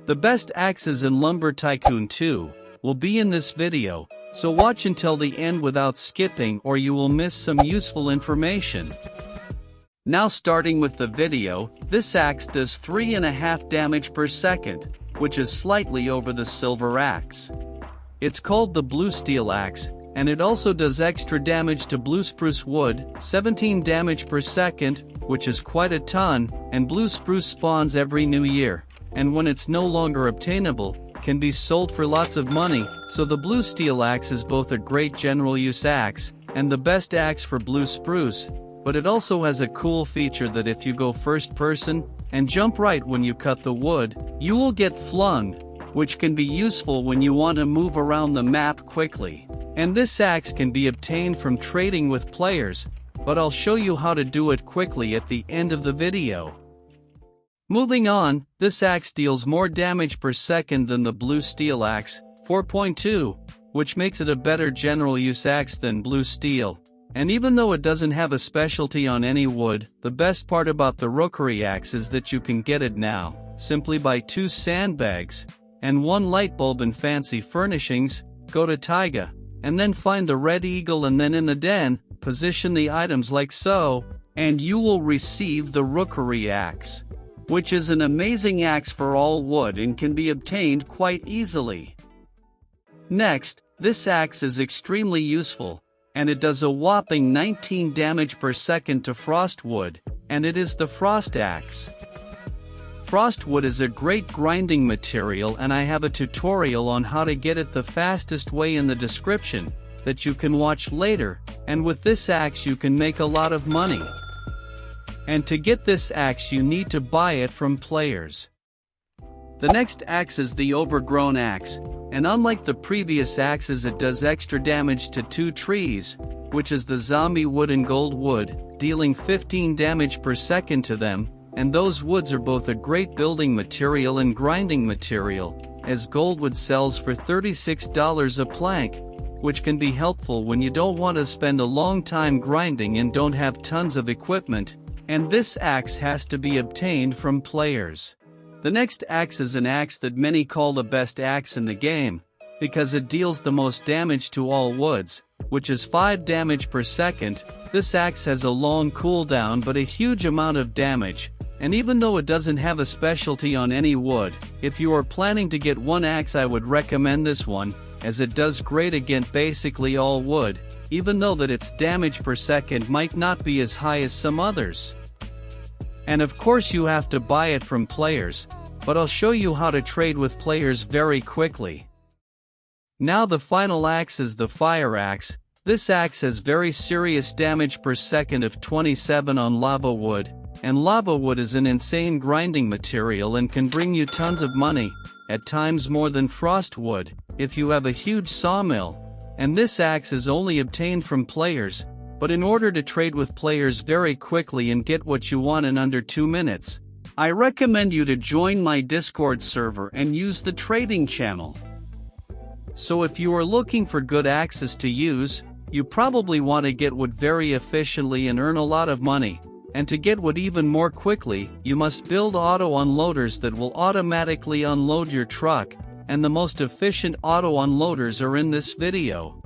The best axes in Lumber Tycoon 2 will be in this video, so watch until the end without skipping or you will miss some useful information. Now starting with the video, this axe does 3.5 damage per second, which is slightly over the silver axe. It's called the bluesteel axe, and it also does extra damage to blue spruce wood, 17 damage per second, which is quite a ton, and blue spruce spawns every new year, and when it's no longer obtainable, can be sold for lots of money, so the bluesteel axe is both a great general use axe, and the best axe for blue spruce, but it also has a cool feature that if you go first person, and jump right when you cut the wood, you will get flung, which can be useful when you want to move around the map quickly. And this axe can be obtained from trading with players, but I'll show you how to do it quickly at the end of the video. Moving on, this axe deals more damage per second than the bluesteel axe, 4.2, which makes it a better general use axe than bluesteel. And even though it doesn't have a specialty on any wood, the best part about the Rookery Axe is that you can get it now, simply buy 2 sandbags, and 1 light bulb and fancy furnishings, go to Taiga, and then find the red eagle and then in the den, position the items like so, and you will receive the Rookery Axe, which is an amazing axe for all wood and can be obtained quite easily. Next, this axe is extremely useful, and it does a whopping 19 damage per second to frost wood, and it is the frost axe. Frost wood is a great grinding material, and I have a tutorial on how to get it the fastest way in the description, that you can watch later, and with this axe you can make a lot of money. And to get this axe you need to buy it from players. The next axe is the Overgrown Axe, and unlike the previous axes it does extra damage to 2 trees, which is the zombie wood and gold wood, dealing 15 damage per second to them, and those woods are both a great building material and grinding material, as goldwood sells for $36 a plank, which can be helpful when you don't want to spend a long time grinding and don't have tons of equipment, and this axe has to be obtained from players. The next axe is an axe that many call the best axe in the game, because it deals the most damage to all woods, which is 5 damage per second. This axe has a long cooldown but a huge amount of damage, and even though it doesn't have a specialty on any wood, if you are planning to get one axe I would recommend this one, as it does great against basically all wood, even though that its damage per second might not be as high as some others. And of course you have to buy it from players, but I'll show you how to trade with players very quickly. Now the final axe is the fire axe. This axe has very serious damage per second of 27 on lava wood, and lava wood is an insane grinding material and can bring you tons of money, at times more than frost wood, if you have a huge sawmill. And this axe is only obtained from players, but in order to trade with players very quickly and get what you want in under 2 minutes, I recommend you to join my Discord server and use the trading channel. So if you are looking for good axes to use, you probably want to get wood very efficiently and earn a lot of money. And to get wood even more quickly, you must build auto unloaders that will automatically unload your truck, and the most efficient auto unloaders are in this video.